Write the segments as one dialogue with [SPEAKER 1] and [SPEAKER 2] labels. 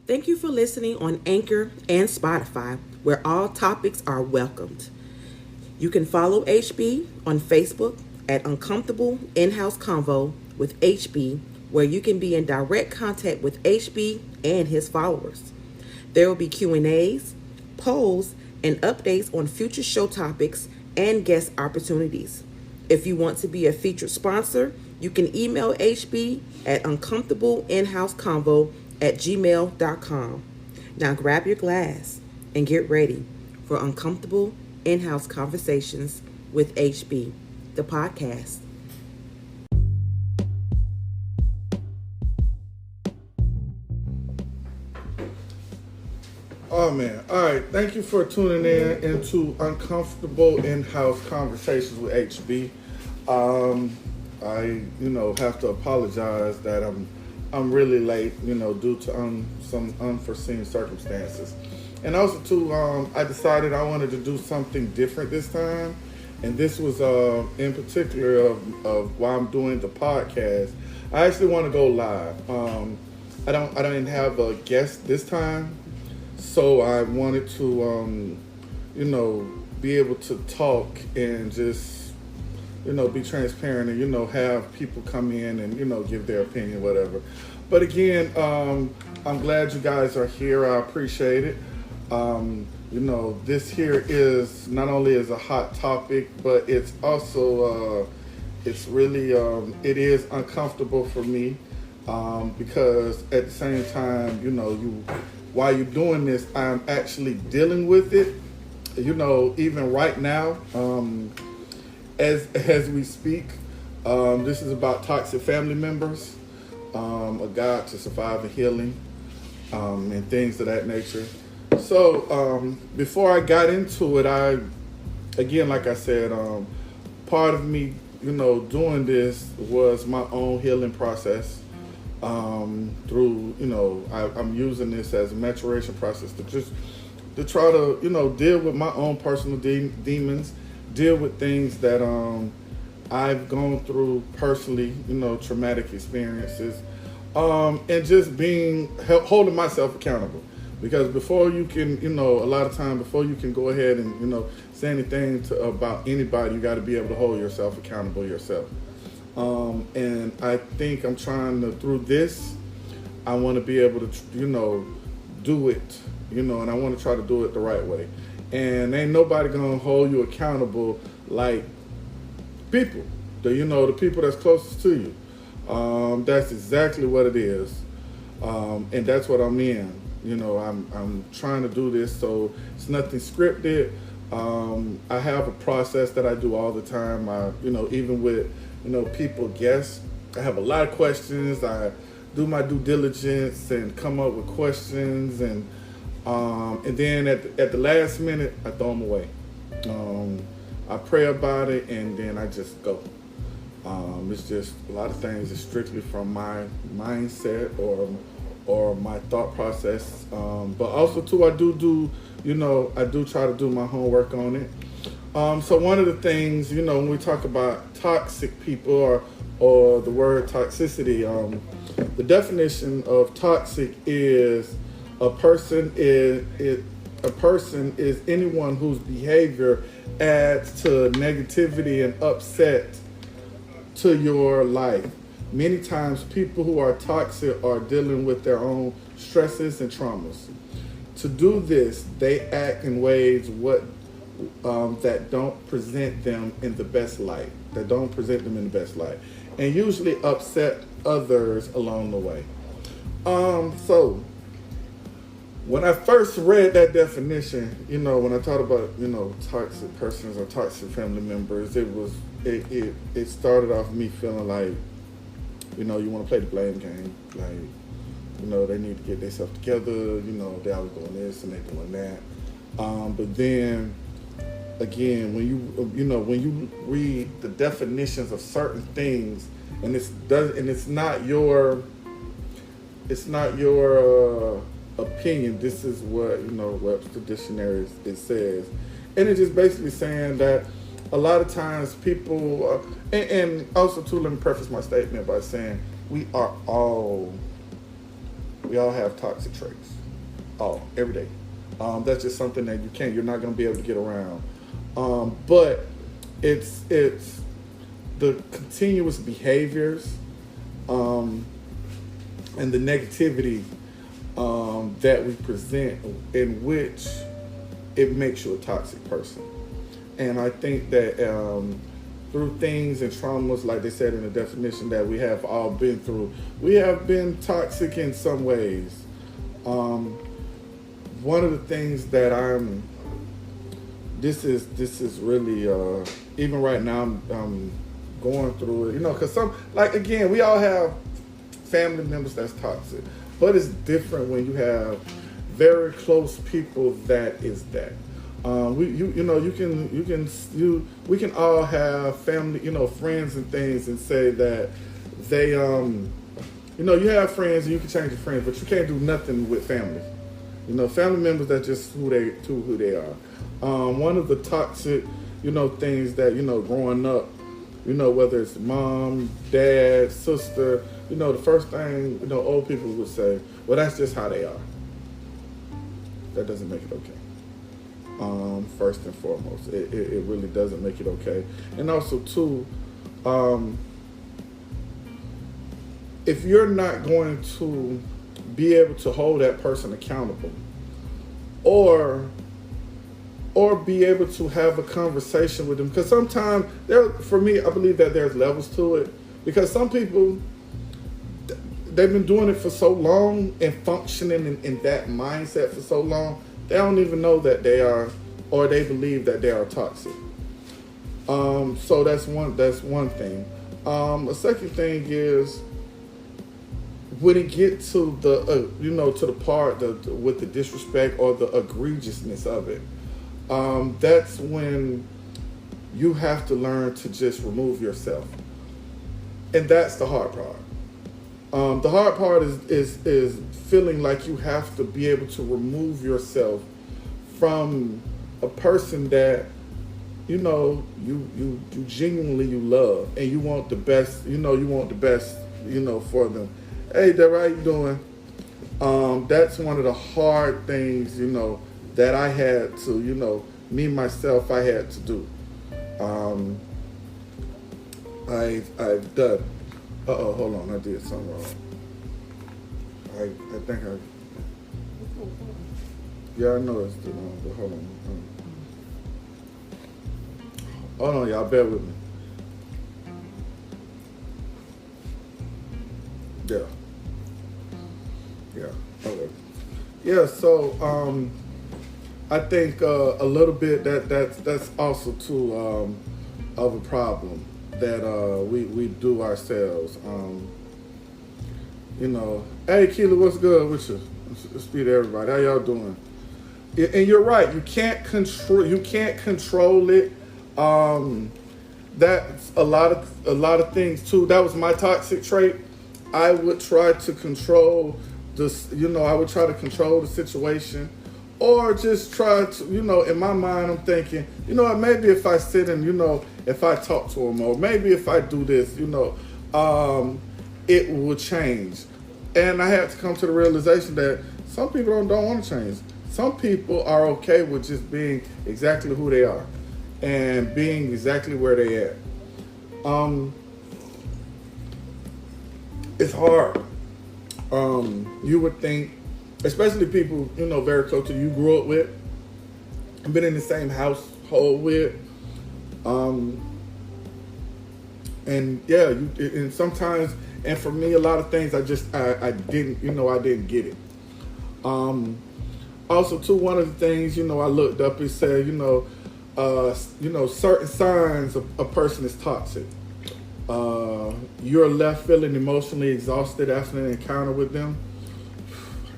[SPEAKER 1] Thank you for listening on Anchor and Spotify, where all topics are welcomed. You can follow HB on Facebook at Uncomfortable In-House Convo with HB, where you can be in direct contact with HB and his followers. There will be Q&As, polls, and updates on future show topics and guest opportunities. If you want to be a featured sponsor, you can email HB at uncomfortableinhouseconvo@gmail.com. Now grab your glass and get ready for Uncomfortable In-House Conversations with HB, the podcast.
[SPEAKER 2] Oh man. All right. Thank you for tuning in into Uncomfortable In-House Conversations with HB. I have to apologize that I'm really late, due to some unforeseen circumstances. And also too, I decided I wanted to do something different this time. And this was in particular of why I'm doing the podcast. I actually want to go live. I didn't have a guest this time. So I wanted to, be able to talk and just, be transparent and, have people come in and, give their opinion, whatever. But again, I'm glad you guys are here. I appreciate it. This here is not only is a hot topic, but it's also, it's really, it is uncomfortable for me because at the same time, while you're doing this, I'm actually dealing with it, even right now, as we speak. This is about toxic family members, a guide to surviving healing, and things of that nature. So before I got into it, like I said, part of me, doing this was my own healing process. Through, I'm using this as a maturation process to try to, deal with my own personal demons, deal with things that I've gone through personally, traumatic experiences, and just holding myself accountable. Because before you can, a lot of time before you can go ahead and, say anything about anybody, you got to be able to hold yourself accountable yourself. And I think I'm trying to, through this, I want to be able to, do it, and I want to try to do it the right way. And ain't nobody going to hold you accountable like people, the people that's closest to you. That's exactly what it is. And that's what I'm in. I'm trying to do this, so it's nothing scripted. I have a process that I do all the time. Even with, people, guests, I have a lot of questions. I do my due diligence and come up with questions, and then at the last minute, I throw them away. I pray about it, and then I just go. It's just a lot of things is strictly from my mindset or my thought process. But also too, I do try to do my homework on it. So one of the things, when we talk about toxic people or the word toxicity, the definition of toxic is a person is anyone whose behavior adds to negativity and upset to your life. Many times people who are toxic are dealing with their own stresses and traumas. To do this, they act in ways that don't present them in the best light, and usually upset others along the way. So when I first read that definition, when I talked about, toxic persons or toxic family members, it started off me feeling like, you want to play the blame game, like, they need to get themselves together, they always doing this and they doing that. But then again, when you read the definitions of certain things, and it's not your opinion. This is what Webster Dictionary it says, and it's just basically saying that a lot of times people, and also too, let me preface my statement by saying we are all We all have toxic traits. All every day. That's just something that you're not going to be able to get around. But it's the continuous behaviors and the negativity that we present in which it makes you a toxic person. And I think that through things and traumas, like they said in the definition that we have all been through, we have been toxic in some ways. One of the things that this is really, even right now, I'm going through it, because again, we all have family members that's toxic, but it's different when you have very close people that is that. We can all have family, friends and things, and say that they, you have friends and you can change your friends, but you can't do nothing with family. Family members, that's just who they are. One of the toxic, things that, growing up, whether it's mom, dad, sister, the first thing, old people would say, well, that's just how they are. That doesn't make it okay. First and foremost, it really doesn't make it okay. And also, too, if you're not going to be able to hold that person accountable, or be able to have a conversation with them, because sometimes for me, I believe that there's levels to it, because some people, they've been doing it for so long and functioning in that mindset for so long, they don't even know that they are, or they believe that they are toxic. So that's one thing. A second thing is, when it gets to the to the part with the disrespect or the egregiousness of it, that's when you have to learn to just remove yourself, and that's the hard part. The hard part is feeling like you have to be able to remove yourself from a person that you genuinely love, and you want the best. You want the best. For them. Hey, Deborah, how you doing? That's one of the hard things, that I had to, me myself, I had to do. I've done. Hold on, I did something wrong. I think yeah, I know it's the wrong, but hold on. Hold on, y'all, bear with me. Yeah. Okay. Yeah. So I think a little bit that's also too of a problem that we do ourselves. Hey Keela, what's good with you? Speak to everybody. How y'all doing? And you're right. You can't control it. That's a lot of things too. That was my toxic trait. I would try to control this, I would try to control the situation, or just try to, in my mind, I'm thinking, maybe if I sit and, if I talk to him, or maybe if I do this, it will change. And I had to come to the realization that some people don't want to change. Some people are okay with just being exactly who they are and being exactly where they at. It's hard. You would think, especially people, very close to you, grew up with, been in the same household with, and yeah, and sometimes, and for me, a lot of things I didn't get it. Also, too, one of the things, I looked up and said, certain signs a person is toxic. You're left feeling emotionally exhausted after an encounter with them. I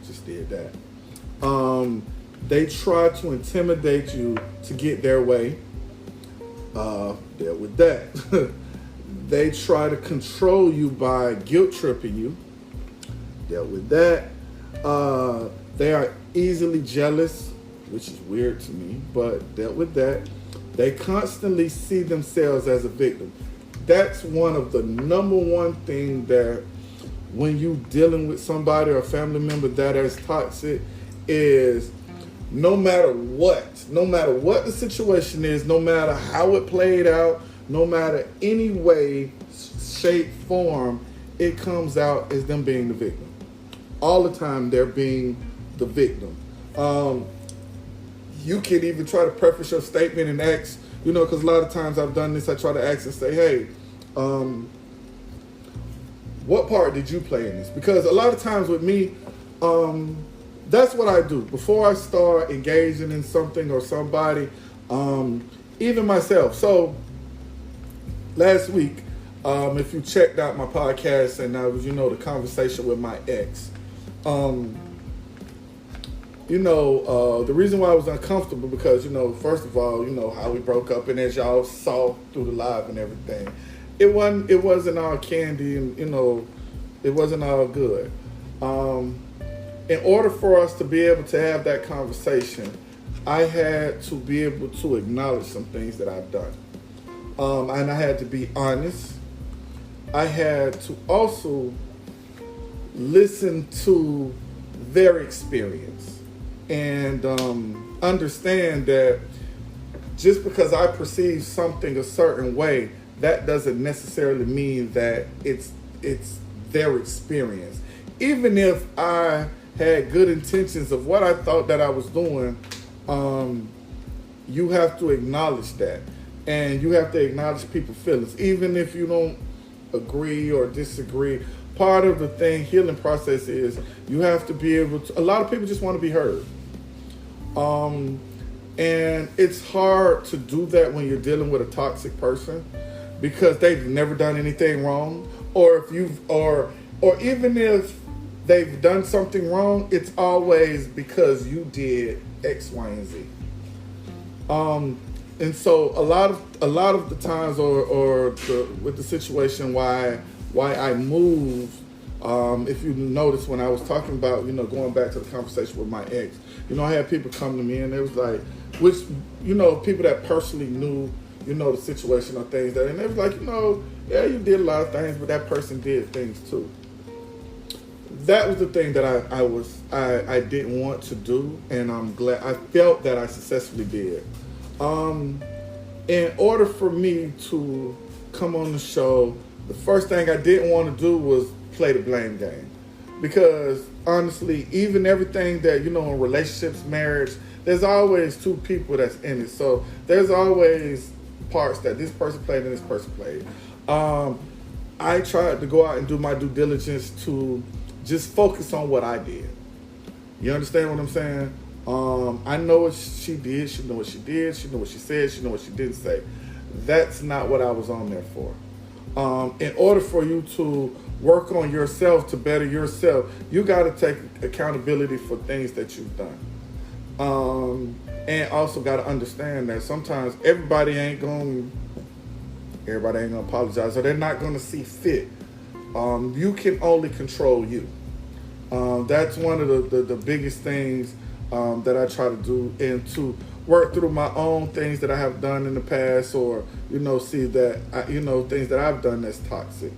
[SPEAKER 2] just did that. They try to intimidate you to get their way. Dealt with that. They try to control you by guilt tripping you. Dealt with that. They are easily jealous, which is weird to me, but dealt with that. They constantly see themselves as a victim. That's one of the number one thing that when you dealing with somebody or a family member that is toxic is no matter what the situation is, no matter how it played out, no matter any way, shape, form, it comes out as them being the victim. All the time they're being the victim. You can even try to preface your statement and ask, because a lot of times I've done this, I try to ask and say, hey, what part did you play in this? Because a lot of times with me, that's what I do. Before I start engaging in something or somebody, even myself. So last week, if you checked out my podcast and I was, the conversation with my ex, the reason why I was uncomfortable because, first of all, how we broke up, and as y'all saw through the live and everything, it wasn't all candy and, it wasn't all good. In order for us to be able to have that conversation, I had to be able to acknowledge some things that I've done. And I had to be honest. I had to also listen to their experience and understand that just because I perceive something a certain way, that doesn't necessarily mean that it's their experience. Even if I had good intentions of what I thought that I was doing, you have to acknowledge that. And you have to acknowledge people's feelings. Even if you don't agree or disagree, part of the healing process is you have to be able to, a lot of people just want to be heard. And it's hard to do that when you're dealing with a toxic person because they've never done anything wrong. Or even if they've done something wrong, it's always because you did X, Y, and Z. And so a lot of the times, with the situation why I moved, if you notice when I was talking about going back to the conversation with my ex, I had people come to me and it was like, which people that personally knew the situation or things that, and they was like, yeah, you did a lot of things, but that person did things too. That was the thing that I didn't want to do, and I'm glad I felt that I successfully did. In order for me to come on the show, the first thing I didn't want to do was play the blame game. Because honestly, even everything that, in relationships, marriage, there's always two people that's in it. So there's always parts that this person played and this person played. I tried to go out and do my due diligence to just focus on what I did. You understand what I'm saying? I know what she did. She know what she did. She know what she said. She know what she didn't say. That's not what I was on there for. In order for you to work on yourself, to better yourself, you got to take accountability for things that you've done. And also got to understand that sometimes everybody ain't going to apologize, or they're not going to see fit. You can only control you. That's one of the biggest things that I try to do, and to work through my own things that I have done in the past, or see that things that I've done that's toxic.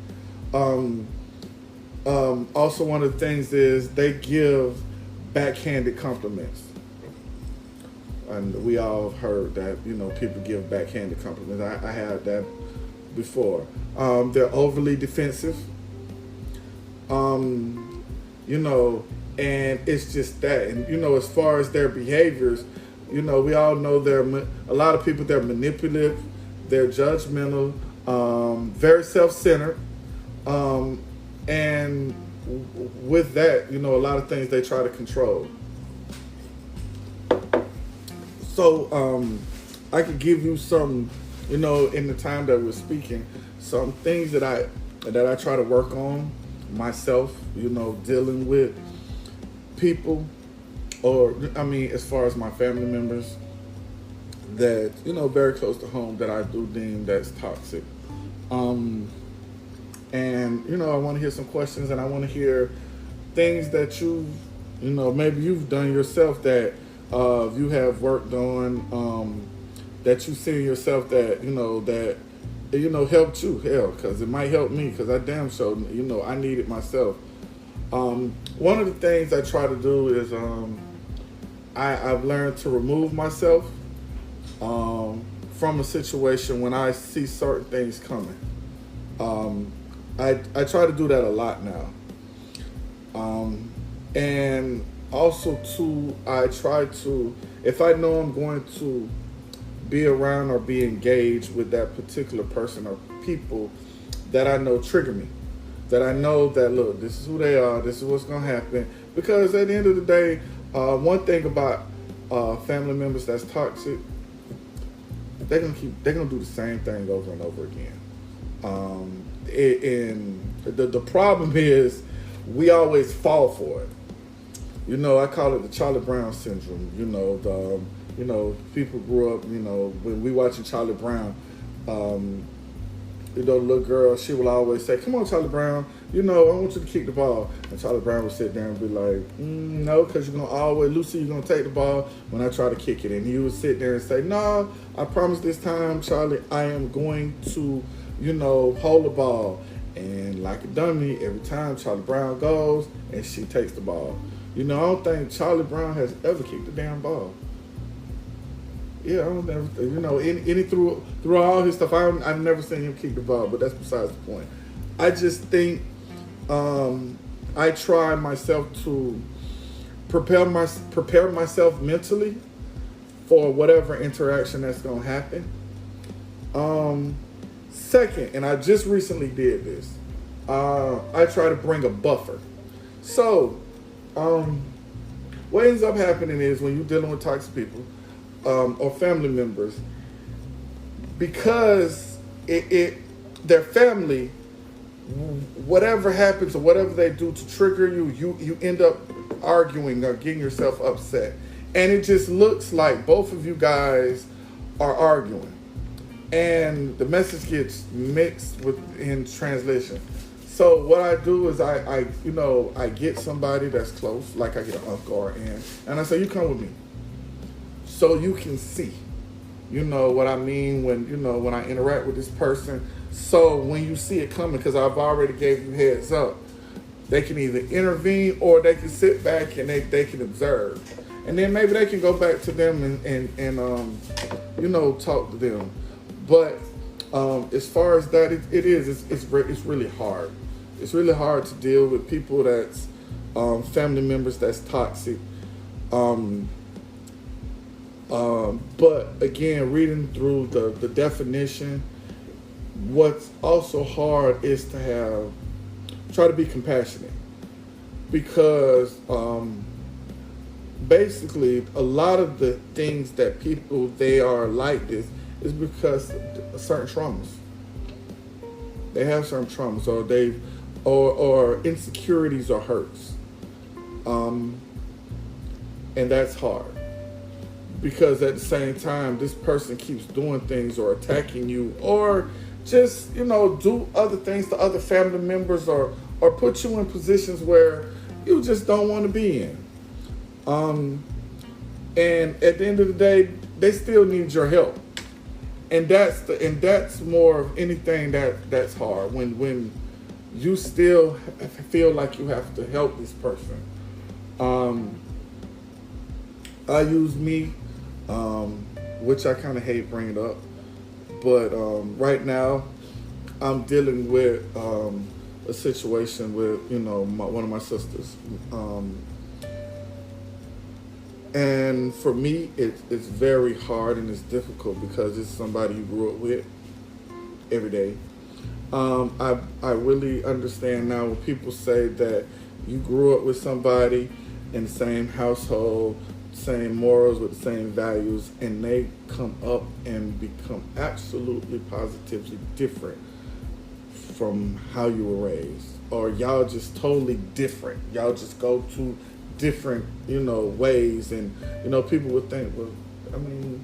[SPEAKER 2] Also, one of the things is they give backhanded compliments, and we all have heard that people give backhanded compliments. I had that before. They're overly defensive. And it's just that. And, as far as their behaviors, we all know a lot of people, they're manipulative, they're judgmental, very self-centered. And with that, a lot of things they try to control. So, I could give you some, in the time that we're speaking, some things that I try to work on myself, dealing with people, or as far as my family members that very close to home that I do deem that's toxic. And I want to hear some questions, and I want to hear things that maybe you've done yourself that you have worked on, that you see yourself that that helped you, hell, because it might help me, because I damn sure, I need it myself. One of the things I try to do is I've learned to remove myself from a situation when I see certain things coming. I try to do that a lot now. And also, too, I try to, if I know I'm going to be around or be engaged with that particular person or people that I know trigger me, that I know that, look, this is who they are, this is what's going to happen. Because at the end of the day, one thing about family members that's toxic, they're gonna do the same thing over and over again. And the problem is we always fall for it. I call it the Charlie Brown syndrome. People grew up, when we watching Charlie Brown, the little girl, she will always say, come on, Charlie Brown, I want you to kick the ball. And Charlie Brown would sit there and be like, no, because you're going to always, Lucy, you're going to take the ball when I try to kick it. And he would sit there and say, no, I promise this time, Charlie, I am going to, hold the ball. And like a dummy, every time Charlie Brown goes and she takes the ball. I don't think Charlie Brown has ever kicked a damn ball. Yeah, I don't never, any through all his stuff, I've never seen him kick the ball, but that's besides the point. I just think I try myself to prepare myself mentally for whatever interaction that's going to happen. Second, and I just recently did this, I try to bring a buffer. So, what ends up happening is when you're dealing with toxic people, or family members, because their family, whatever happens or whatever they do to trigger you end up arguing or getting yourself upset. And it just looks like both of you guys are arguing. And the message gets mixed in translation. So what I do is I get somebody that's close, like I get an uncle or aunt, and I say, you come with me. So you can see, what I mean when I interact with this person. So when you see it coming, because I've already gave you heads up, they can either intervene or they can sit back and they can observe. And then maybe they can go back to them and talk to them. But as far as that, it's really hard. It's really hard to deal with people that's family members that's toxic. But again, reading through the definition, what's also hard is to try to be compassionate, because basically a lot of the things that people, they are like this is because of certain traumas. They have certain traumas, or insecurities or hurts, and that's hard. Because at the same time, this person keeps doing things or attacking you, or just, do other things to other family members, or put you in positions where you just don't want to be in. And at the end of the day, they still need your help. And that's more of anything that's hard, when you still feel like you have to help this person. I use me, which I kind of hate bringing up, but right now I'm dealing with a situation with one of my sisters, and for me it's very hard and it's difficult because it's somebody you grew up with every day. I really understand now when people say that you grew up with somebody in the same household, same morals, with the same values, and they come up and become absolutely positively different from how you were raised, or y'all just totally different. Y'all just go to different, ways, and people would think, well, I mean,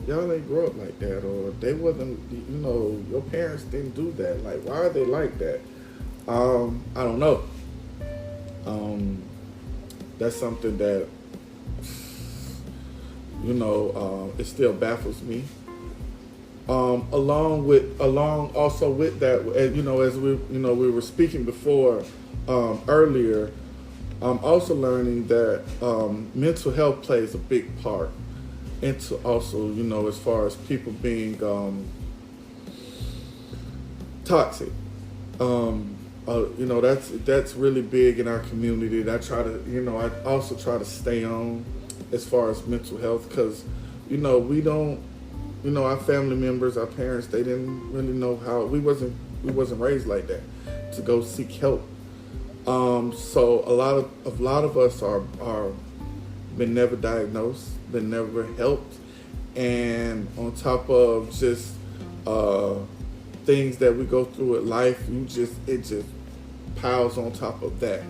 [SPEAKER 2] y'all ain't grow up like that, or they wasn't, your parents didn't do that. Like, why are they like that? I don't know. That's something that it still baffles me. Along also with that, as we were speaking before, earlier, I'm also learning that mental health plays a big part into also, as far as people being toxic. That's really big in our community. And I also try to stay on as far as mental health, because, we don't, our family members, our parents, they didn't really know how. We wasn't raised like that to go seek help. So a lot of us are been never diagnosed, been never helped, and on top of just things that we go through in life, it just piles on top of that.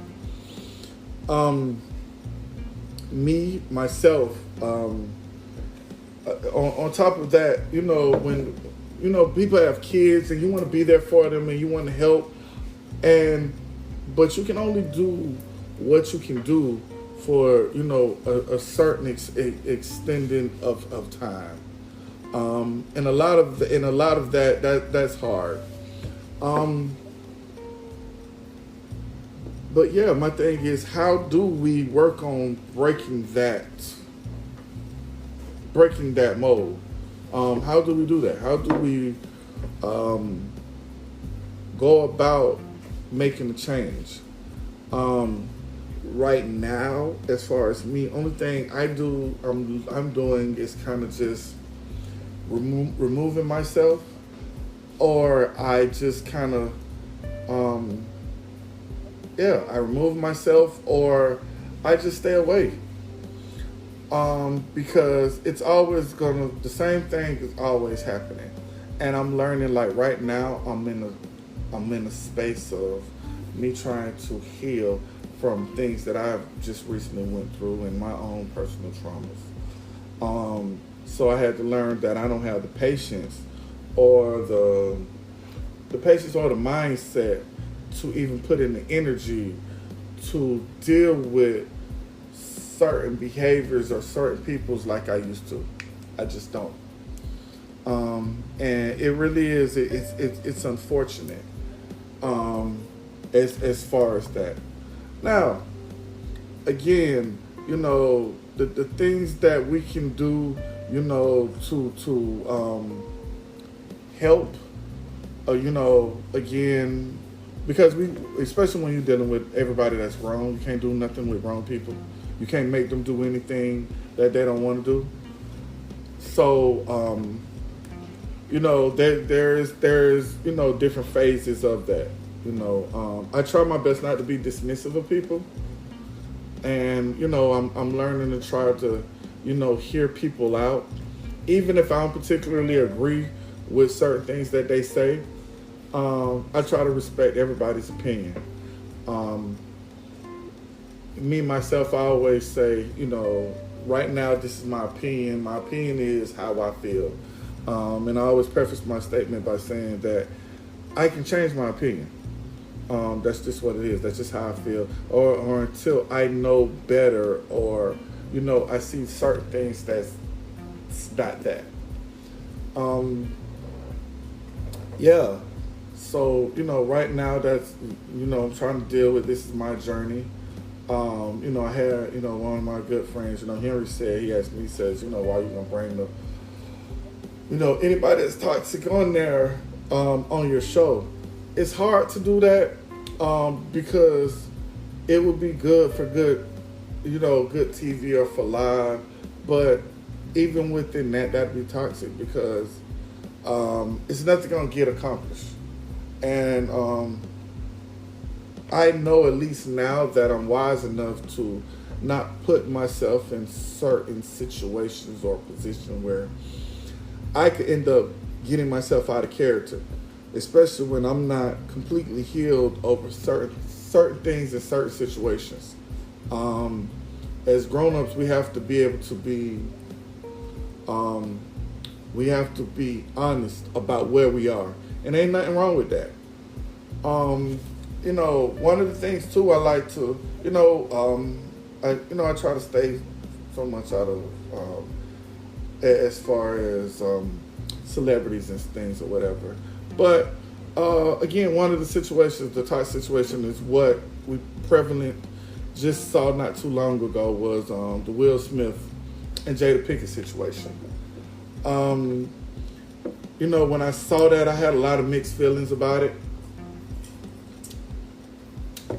[SPEAKER 2] Me myself, on top of that, when people have kids and you want to be there for them and you want to help, but you can only do what you can do for a certain extending of time, and a lot of that's hard. But yeah, my thing is, how do we work on breaking that mold? How do we do that? How do we go about making a change? Right now, as far as me, only thing I'm doing is kind of just removing myself, or I just kind of I remove myself, or I just stay away. Because it's always the same thing is always happening, and I'm learning. Like right now, I'm in a space of me trying to heal from things that I've just recently went through in my own personal traumas. So I had to learn that I don't have the patience or the mindset to even put in the energy to deal with certain behaviors or certain peoples like I used to. I just don't. And it really is. It's unfortunate. As far as that. Now, again, the things that we can do, to help, again, because especially when you're dealing with everybody that's wrong, you can't do nothing with wrong people. You can't make them do anything that they don't want to do. So, there's different phases of that. I try my best not to be dismissive of people, and I'm learning to try to hear people out, even if I don't particularly agree with certain things that they say. I try to respect everybody's opinion. Me myself, I always say, right now this is my opinion. My opinion is how I feel, and I always preface my statement by saying that I can change my opinion. That's just what it is. That's just how I feel. Or until I know better, or I see certain things that's not that. Yeah. So right now that's I'm trying to deal with. This is my journey. I had one of my good friends. Henry said, he asked me. He says, why you gonna bring anybody that's toxic on there on your show? It's hard to do that because it would be good for good TV or for live, but even within that'd be toxic because it's nothing gonna get accomplished. And I know, at least now, that I'm wise enough to not put myself in certain situations or positions where I could end up getting myself out of character, especially when I'm not completely healed over certain things in certain situations. As grown-ups, we have to be able to be honest about where we are, and ain't nothing wrong with that. One of the things too, I like to, I try to stay so much out of, as far as celebrities and things or whatever. But again, one of the situations, the toxic situation, is what we prevalent just saw not too long ago was the Will Smith and Jada Pinkett situation. Um, when I saw that, I had a lot of mixed feelings about it.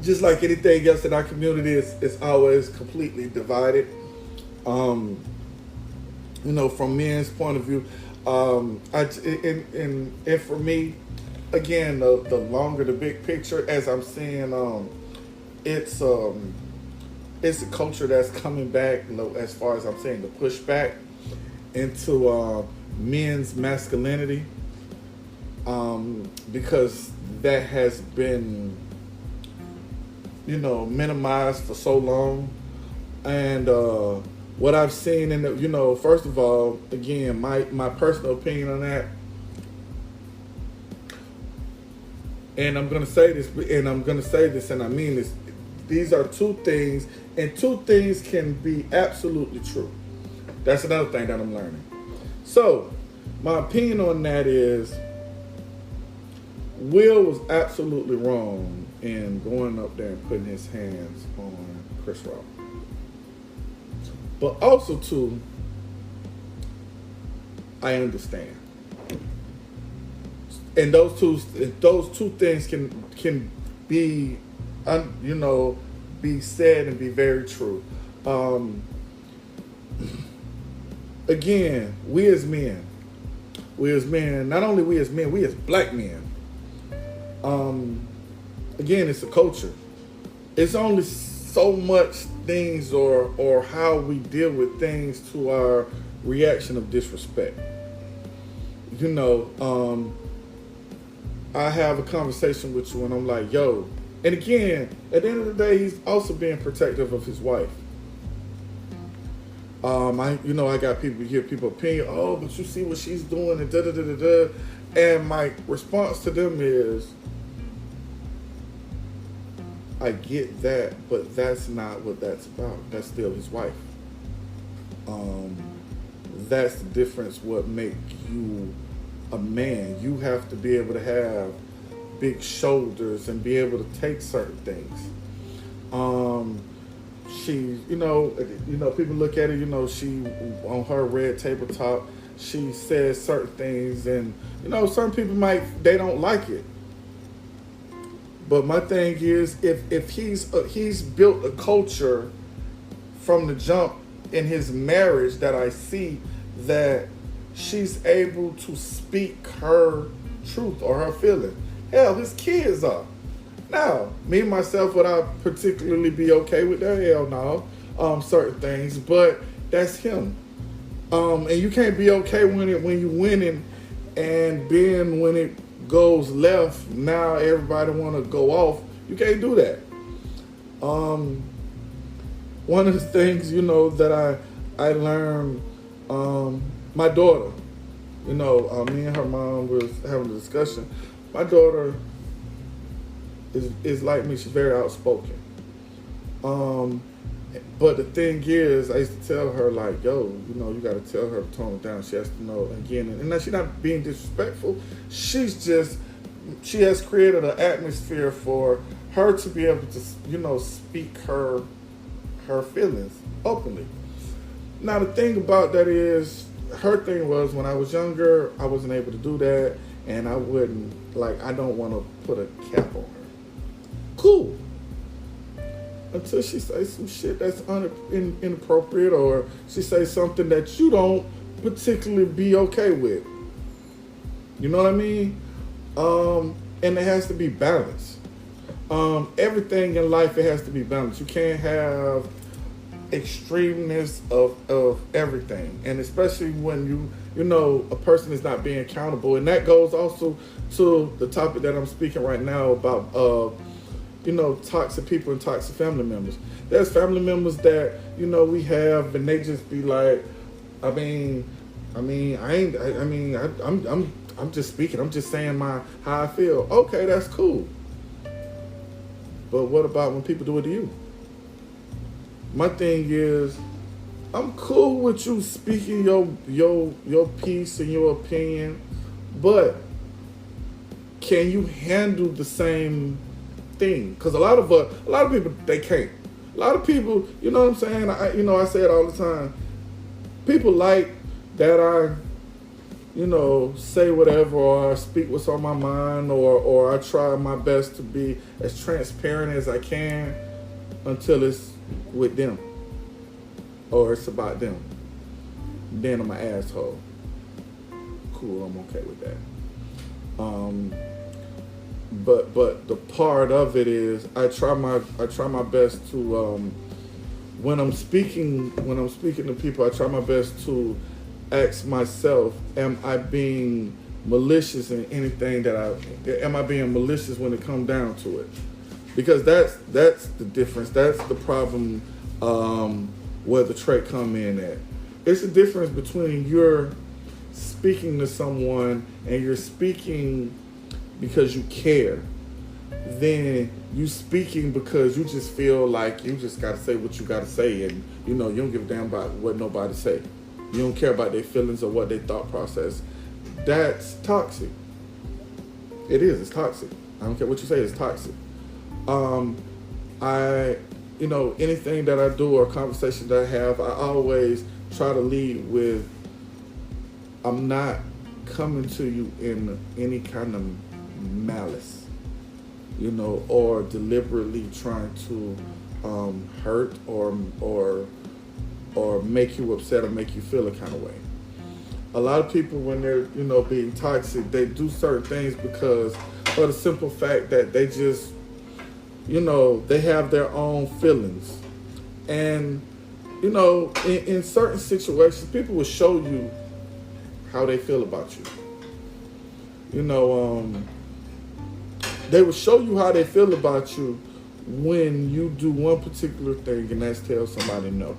[SPEAKER 2] Just like anything else in our community, it's always completely divided. Um, from men's point of view, and for me, again, the longer the big picture, as I'm seeing, it's it's a culture that's coming back. As far as I'm saying, the pushback into men's masculinity, because that has been minimized for so long. And what I've seen in first of all, again, my personal opinion on that, and I'm gonna say this, and I mean this. These are two things, and two things can be absolutely true. That's another thing that I'm learning. So, my opinion on that is, Will was absolutely wrong in going up there and putting his hands on Chris Rock. But also, too, I understand. And those two things can be, be said and be very true. Again, we as men, not only we as men, we as black men. Again, it's a culture. It's only so much things or how we deal with things to our reaction of disrespect. I have a conversation with you and I'm like, yo, and again, at the end of the day, he's also being protective of his wife. I got people opinion, oh, but you see what she's doing and da da da da da. And my response to them is, I get that, but that's not what that's about. That's still his wife. That's the difference. What make you a man? You have to be able to have big shoulders and be able to take certain things. She, people look at her. She on her red tabletop, she says certain things, and some people they don't like it. But my thing is, if he's built a culture from the jump in his marriage that I see that she's able to speak her truth or her feeling. Hell, his kids are. Now, me myself, would I particularly be okay with that? Hell no. Certain things, but that's him. And you can't be okay when you winning, and then when it goes left, now everybody want to go off. You can't do that. One of the things that I learned, my daughter, me and her mom was having a discussion. My daughter is like me. She's very outspoken. But the thing is, I used to tell her, like, yo, you got to tell her to tone it down. She has to know, again, and now she's not being disrespectful. She has created an atmosphere for her to be able to, speak her feelings openly. Now, the thing about that is, her thing was, when I was younger, I wasn't able to do that, and I don't want to put a cap on her. Cool. Until she says some shit that's inappropriate, or she says something that you don't particularly be okay with. You know what I mean? And it has to be balanced. Everything in life, it has to be balanced. You can't have extremeness of everything, and especially when a person is not being accountable. And that goes also to the topic that I'm speaking right now about toxic people and toxic family members. There's family members that we have, and they just be like, I'm just speaking. I'm just saying how I feel. Okay, that's cool. But what about when people do it to you? My thing is, I'm cool with you speaking your piece and your opinion, but can you handle the same thing? Because a lot of people they can't. A lot of people, you know what I'm saying? I say it all the time. People like that I, say whatever or speak what's on my mind or I try my best to be as transparent as I can until it's with them or it's about them. Then I'm an asshole. Cool, I'm okay with that. But the part of it is I try my best to when I'm speaking to people, I try my best to ask myself, am I being malicious in anything am I being malicious when it comes down to it? Because that's the difference. That's the problem where the trait come in at. It's the difference between you're speaking to someone and you're speaking because you care, then you speaking because you just feel like you just got to say what you got to say, and you don't give a damn about what nobody say. You don't care about their feelings or what their thought process. That's toxic. It is. It's toxic. I don't care what you say. It's toxic. Anything that I do or conversation that I have, I always try to lead with, I'm not coming to you in any kind of malice, or deliberately trying to hurt or make you upset or make you feel a kind of way. A lot of people, when they're being toxic, they do certain things because of the simple fact that they just they have their own feelings, and in certain situations people will show you how they feel about you. They will show you how they feel about you when you do one particular thing, and that's tell somebody no.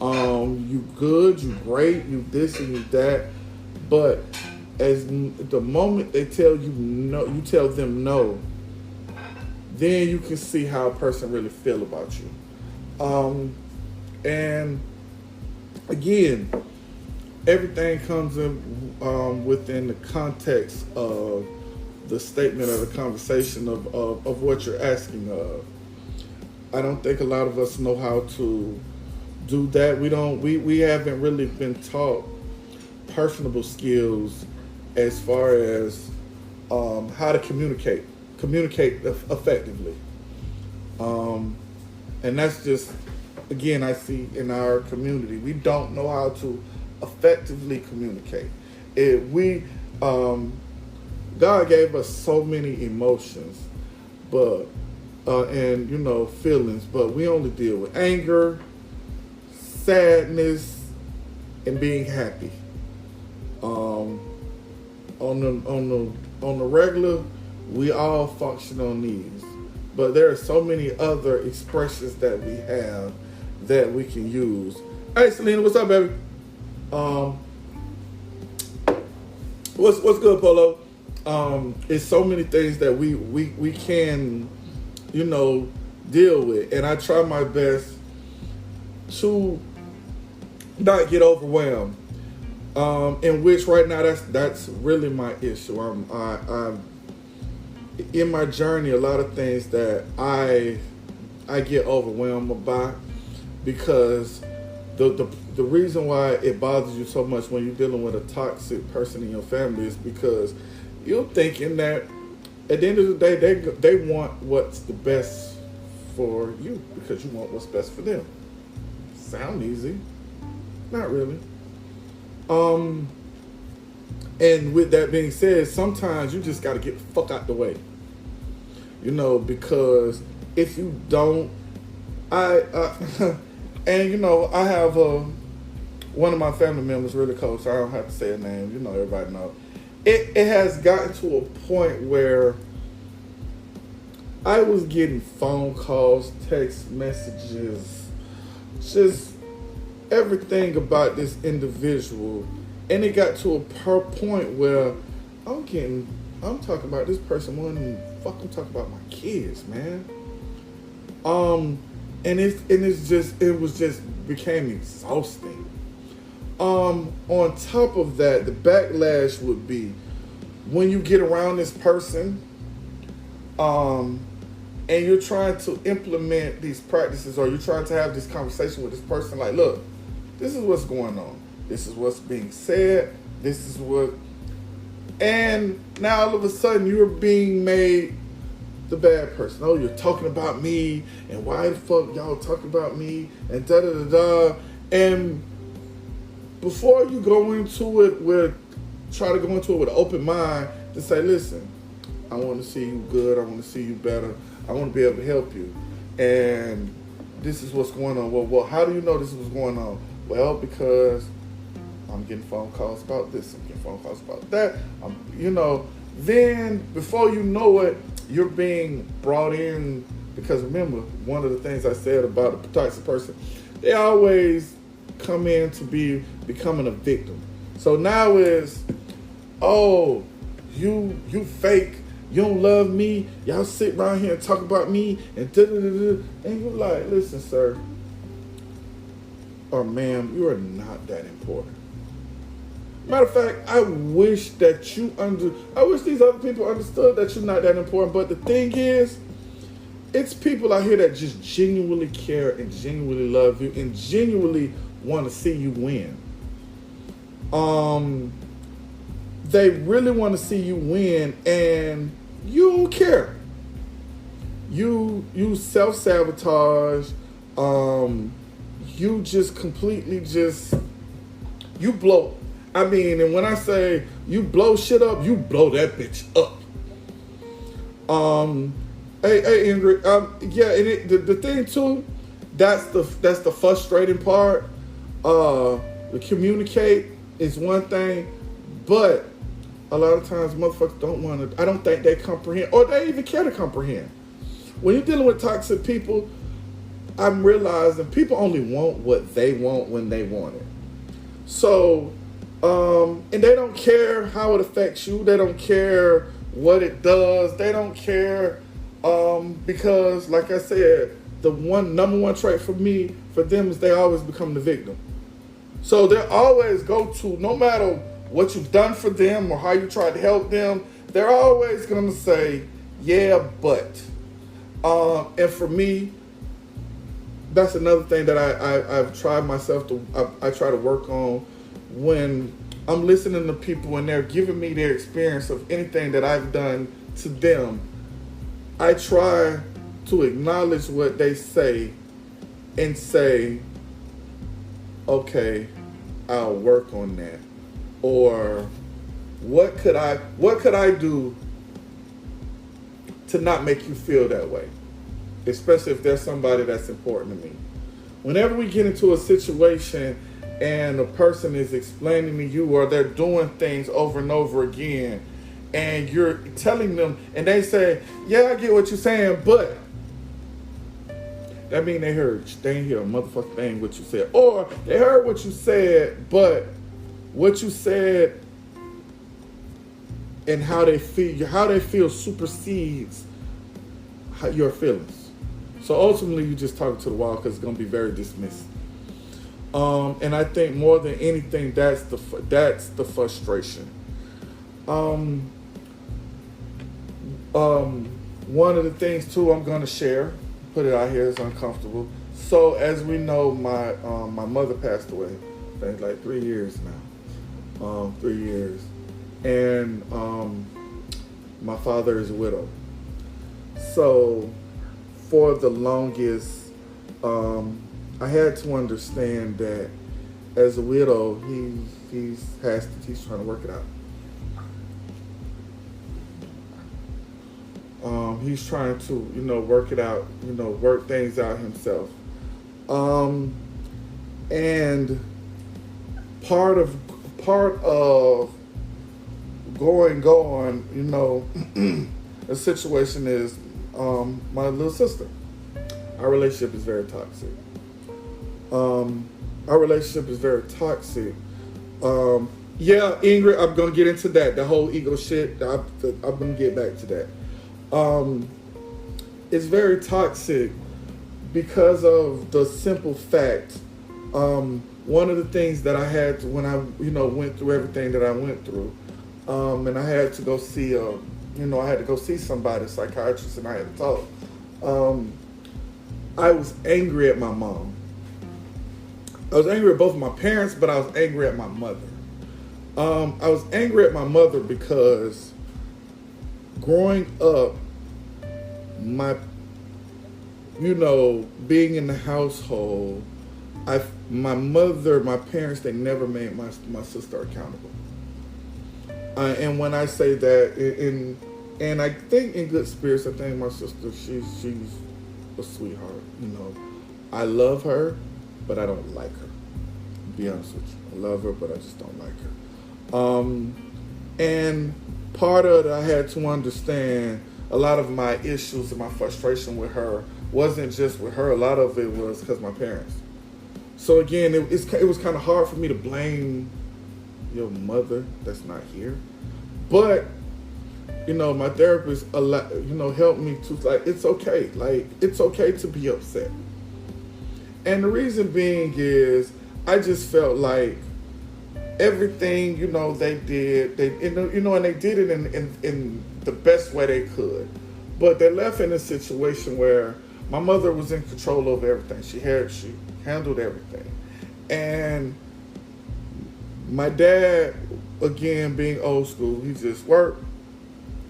[SPEAKER 2] You good, you great, you this and you that, but as the moment they tell you no, you tell them no, then you can see how a person really feel about you. And again, everything comes in within the context of the statement or the conversation of what you're asking of. I don't think a lot of us know how to do that. We haven't really been taught personable skills as far as how to communicate effectively. And that's just, again, I see in our community, we don't know how to effectively communicate. God gave us so many emotions, but and feelings, but we only deal with anger, sadness, and being happy. On the regular, we all function on these, but there are so many other expressions that we have that we can use. Hey, Selena, what's up, baby? What's good, Polo? It's so many things that we can, deal with, and I try my best to not get overwhelmed. In which right now that's really my issue. I'm in my journey, a lot of things that I get overwhelmed by, because the reason why it bothers you so much when you're dealing with a toxic person in your family is because you're thinking that at the end of the day they want what's the best for you because you want what's best for them. Sound easy? Not really. And with that being said, sometimes you just got to get the fuck out the way. Because if you don't, I have one of my family members really close, so I don't have to say her name. Everybody know. It has gotten to a point where I was getting phone calls, text messages, just everything about this individual, and it got to a point where I'm talking about this person more than I'm talking about my kids, man. it was just became exhausting. On top of that, the backlash would be when you get around this person, and you're trying to implement these practices, or you're trying to have this conversation with this person, like, look, this is what's going on. This is what's being said. This is what, and now all of a sudden you're being made the bad person. Oh, you're talking about me, and why the fuck y'all talking about me, and da da da da. And before you go into it try to go into it with an open mind to say, listen, I want to see you good. I want to see you better. I want to be able to help you. And this is what's going on. Well, how do you know this is what's going on? Well, because I'm getting phone calls about this. I'm getting phone calls about that. Then before you know it, you're being brought in. Because remember, one of the things I said about a toxic person, they always come in to becoming a victim. So now is, oh, you fake. You don't love me. Y'all sit around here and talk about me and da-da-da-da. And you're like, listen, sir, or ma'am, you are not that important. Matter of fact, I wish these other people understood that you're not that important. But the thing is, it's people out here that just genuinely care and genuinely love you and genuinely want to see you win. They really want to see you win, and you don't care. You self-sabotage. You just completely you blow. I mean, and when I say you blow shit up, you blow that bitch up. Hey, Ingrid. Yeah, and the thing too, that's the frustrating part. To communicate is one thing, but a lot of times motherfuckers don't want to. I don't think they comprehend, or they even care to comprehend. When you're dealing with toxic people, I'm realizing people only want what they want when they want it. So, and they don't care how it affects you. They don't care what it does. They don't care because, like I said, the number one trait for them is they always become the victim. So they always go to, no matter what you've done for them or how you tried to help them, they're always going to say, yeah, but. And for me, that's another thing that I've tried myself I try to work on when I'm listening to people and they're giving me their experience of anything that I've done to them. I try to acknowledge what they say and say, okay, I'll work on that. Or what could I do to not make you feel that way? Especially if there's somebody that's important to me. Whenever we get into a situation and a person is explaining to you or they're doing things over and over again and you're telling them and they say, yeah, I get what you're saying, but that means they ain't hear a motherfucking thing what you said. Or they heard what you said, but what you said and how they feel supersedes your feelings. So ultimately, you just talk to the wall because it's going to be very dismissive. And I think more than anything, that's the frustration. One of the things too I'm going to share, put it out here, is uncomfortable. So as we know, my mother passed away. I think like 3 years now. 3 years, and my father is a widow. So for the longest, I had to understand that as a widow, he's trying to work it out. He's trying to, work it out, work things out himself. And part of going on, a situation is my little sister. Our relationship is very toxic. Yeah, Ingrid, I'm gonna get into that. The whole ego shit. I'm gonna get back to that. It's very toxic because of the simple fact, one of the things that I had to, when I, went through everything that I went through, and I had to go see, I had to go see somebody, a psychiatrist, and I had to talk. I was angry at my mom. I was angry at both of my parents, but I was angry at my mother. I was angry at my mother because growing up, being in the household, my mother, my parents, they never made my sister accountable. And when I say that, and I think in good spirits, I think my sister, she's a sweetheart. I love her, but I don't like her. To be honest with you, I love her, but I just don't like her. And part of it, I had to understand a lot of my issues and my frustration with her wasn't just with her. A lot of it was because my parents. So again, it was kind of hard for me to blame your mother that's not here. But, my therapist helped me to, it's okay. It's okay to be upset. And the reason being is I just felt like everything, they did, and they did it in the best way they could. But they left in a situation where my mother was in control of everything. She handled everything. And my dad, again, being old school, he just worked,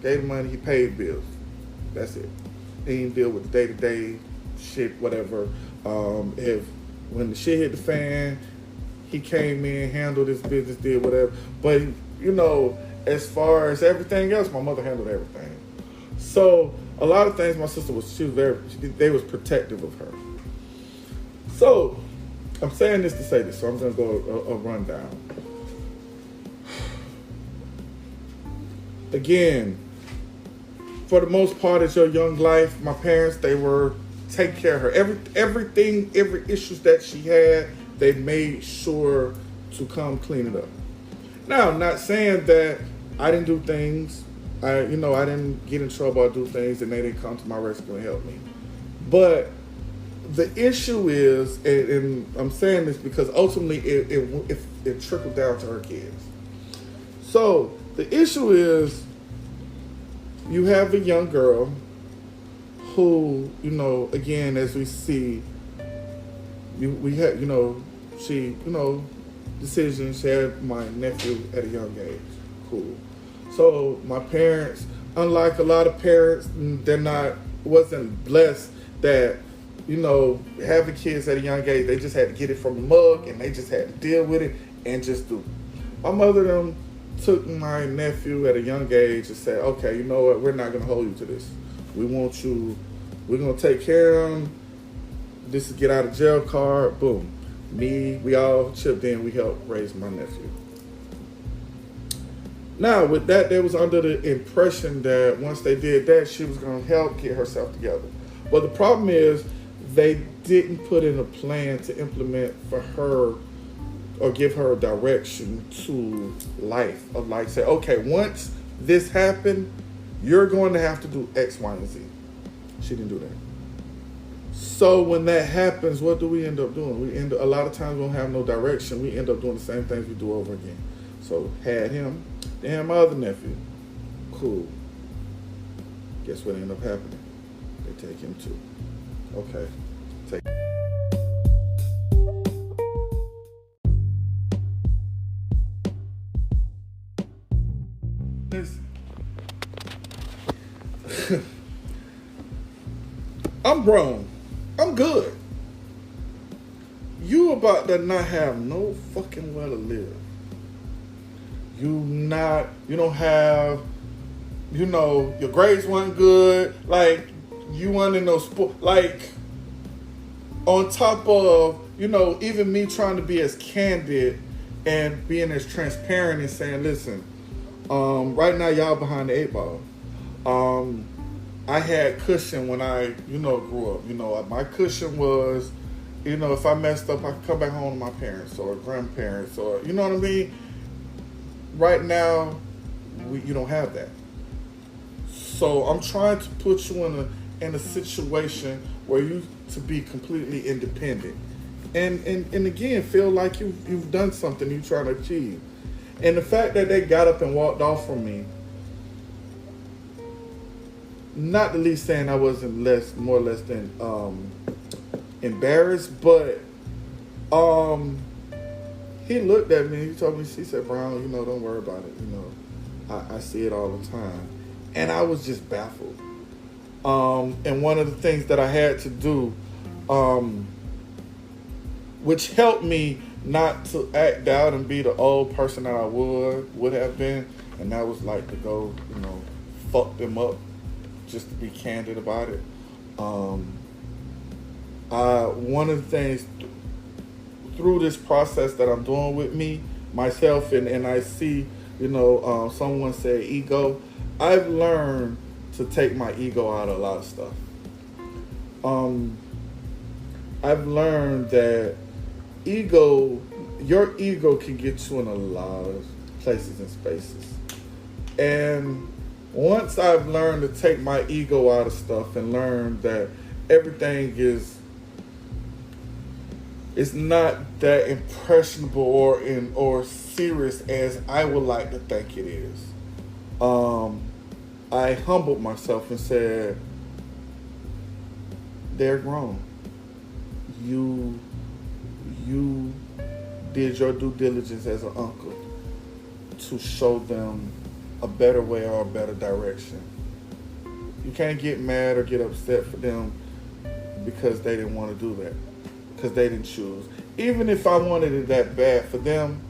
[SPEAKER 2] gave money, he paid bills. That's it. He didn't deal with the day-to-day shit, whatever. When the shit hit the fan, he came in, handled his business, did whatever. But, as far as everything else, my mother handled everything. So a lot of things, my sister they was protective of her. So I'm saying this to say this, so I'm going to go a rundown. Again, for the most part of your young life, my parents, they were taking care of her. Every issues that she had, they made sure to come clean it up. Now, I'm not saying that I didn't do things. I didn't get in trouble or do things and they didn't come to my rescue and help me. But the issue is, and I'm saying this because ultimately it trickled down to her kids. So the issue is you have a young girl who, again, as we see, we had, she, decisions. She had my nephew at a young age. Cool. So my parents, unlike a lot of parents, wasn't blessed that, having kids at a young age, they just had to get it from the mug and they just had to deal with it and just do. My mother them took my nephew at a young age and said, okay, you know what, we're not going to hold you to this. We're going to take care of him. This is get out of jail card. Boom. We all chipped in. We helped raise my nephew. Now, with that, they was under the impression that once they did that, she was going to help get herself together. But the problem is they didn't put in a plan to implement for her or give her a direction to life. Of say, okay, once this happened, you're going to have to do X, Y, and Z. She didn't do that. So when that happens, what do we end up doing? A lot of times we don't have no direction. We end up doing the same things we do over again. So had him, then had my other nephew. Cool. Guess what ended up happening? They take him too. Okay. Take. I'm grown. I'm good. You about to not have no fucking well to live. You don't have, your grades weren't good. Like, you weren't in no sport. Like, on top of, even me trying to be as candid and being as transparent and saying, listen, right now y'all behind the 8-ball. I had cushion when I, grew up. My cushion was, if I messed up, I could come back home to my parents or grandparents or, you know what I mean? Right now, you don't have that. So I'm trying to put you in a situation where you to be completely independent, and again feel like you've done something you're trying to achieve. And the fact that they got up and walked off from me, not the least saying I wasn't more or less than embarrassed, but he looked at me. He told me, he said, "Brown, don't worry about it. I see it all the time," and I was just baffled. And one of the things that I had to do, which helped me not to act out and be the old person that I would have been, and that was like to go, fuck them up, just to be candid about it. One of the things through this process that I'm doing with myself, and I see, someone say ego, I've learned to take my ego out of a lot of stuff. I've learned that your ego can get you in a lot of places and spaces. And once I've learned to take my ego out of stuff and learn that everything is not that impressionable or serious as I would like to think it is, I humbled myself and said, they're grown. You did your due diligence as an uncle to show them a better way or a better direction. You can't get mad or get upset for them because they didn't want to do that, because they didn't choose. Even if I wanted it that bad for them,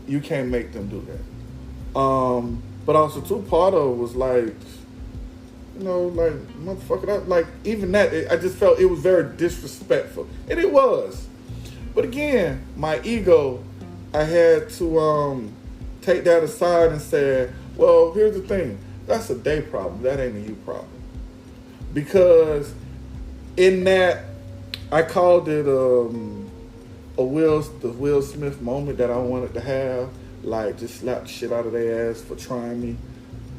[SPEAKER 2] you can't make them do that. But also too, part of it was like, motherfucker, even that, I just felt it was very disrespectful. And it was. But again, my ego, I had to take that aside and say, well, here's the thing. That's a they problem. That ain't a you problem. Because in that, I called it the Will Smith moment that I wanted to have. Like, just slap the shit out of their ass for trying me.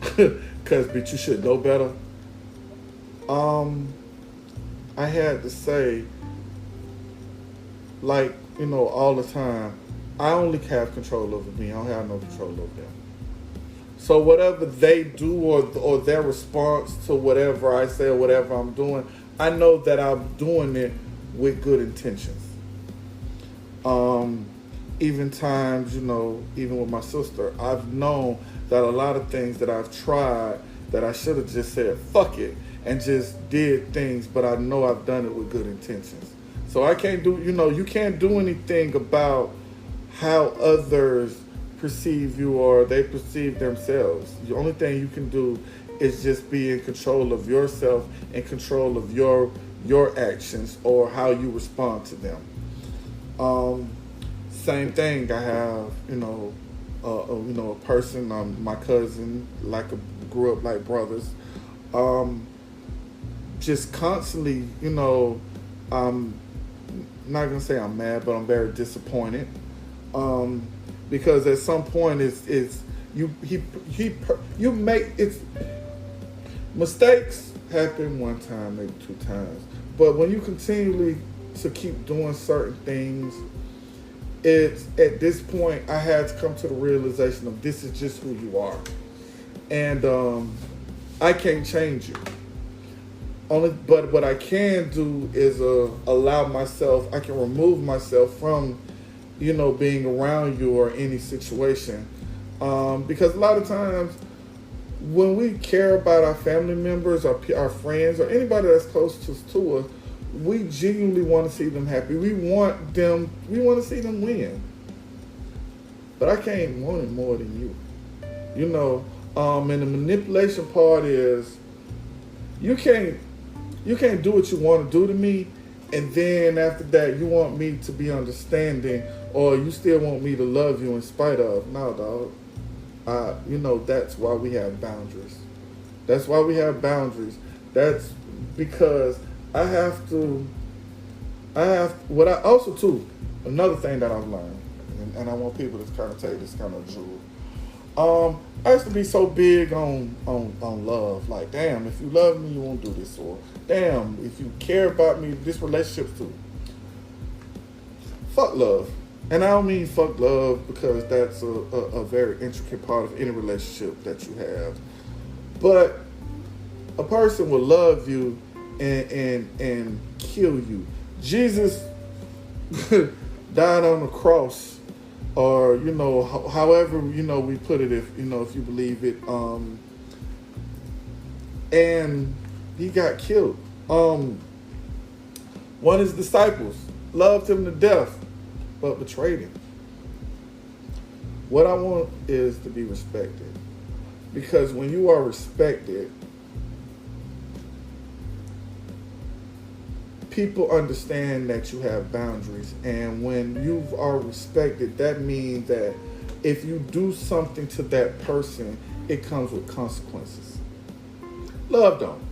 [SPEAKER 2] Because, bitch, you should know better. I had to say, all the time, I only have control over me. I don't have no control over them. So whatever they do or their response to whatever I say or whatever I'm doing, I know that I'm doing it with good intentions. Even times, even with my sister, I've known that a lot of things that I've tried that I should have just said, fuck it, and just did things, but I know I've done it with good intentions. So I can't do, you can't do anything about how others perceive you or they perceive themselves. The only thing you can do is just be in control of yourself and control of your actions or how you respond to them. Same thing. I have, a person, my cousin, grew up like brothers. Just constantly, I'm not gonna say I'm mad, but I'm very disappointed. Because at some point you make it's mistakes happen one time, maybe two times. But when you continually to keep doing certain things, it's at this point I had to come to the realization of this is just who you are. And I can't change you. But what I can do is allow myself, I can remove myself from, being around you or any situation. Because a lot of times when we care about our family members, our friends, or anybody that's close to us, we genuinely want to see them happy. We want to see them win. But I can't want it more than you. And the manipulation part is you can't do what you want to do to me, and then after that you want me to be understanding, or you still want me to love you in spite of. No, dog. That's why we have boundaries. That's That's because another thing that I've learned, and I want people to kind of take this kind of jewel. I used to be so big on love. Like, damn, if you love me, you won't do this. Or, damn, if you care about me, this relationship's too. Fuck love. And I don't mean fuck love because that's a very intricate part of any relationship that you have. But a person will love you and kill you. Jesus died on the cross, or however we put it, if if you believe it, and he got killed. One of his disciples loved him to death, but betrayed him. What I want is to be respected, because when you are respected, people understand that you have boundaries. And when you are respected, that means that if you do something to that person, it comes with consequences. Love don't.